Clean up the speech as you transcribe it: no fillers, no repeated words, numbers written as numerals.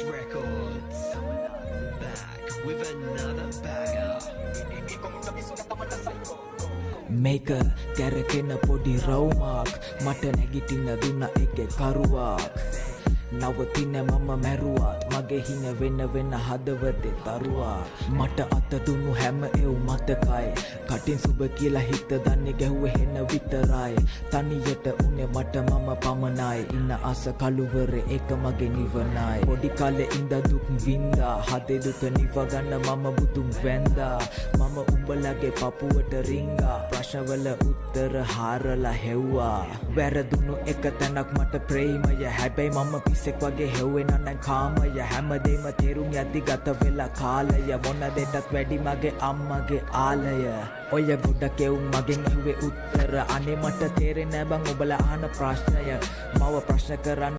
Records back with another banger. මේක කැරකෙන පොඩි රවුමක් මට නැගිටින්න දුන්න එකේ කරුවක් නවතින මම මැරුවත් මගේ හින වෙන හදවතේ තරුවා මට අත දුන්නු හැම එව් මතකයි කටින් සුබ කියලා හිත දන්නේ ගැහුවේ හෙන විතරයි තනියට උනේ මට මම පමණයි ඉන්න අස කළුවරේ එක මගේ නිවනයි පොඩි කාලේ ඉඳ දුක් වින්දා හදේ දුක නිව ගන්න මම බුදුන් වැන්දා මම උඹලගේ පපුවට රිංගා ප්‍රශ්නවල උත්තර හාරලා හෙව්වා වැරදුණු එක තැනක් මට ප්‍රේමය හැබැයි මම පිස්සෙක් වගේ හෙව්වේ නෑ කාමය හැමදේම තේරුම් යද්දි ගත වෙලා කාලය මොන දෙයටත් වැඩි මගේ අම්මගේ ආලය ඔය ගොඩක් එවුන් මගෙන් ඇහුවේ උත්තර අනේ මට තේරෙන්නේ නෑ බං ඔබලා අහන ප්‍රශ්නය මව ප්‍රශ්න කරන්න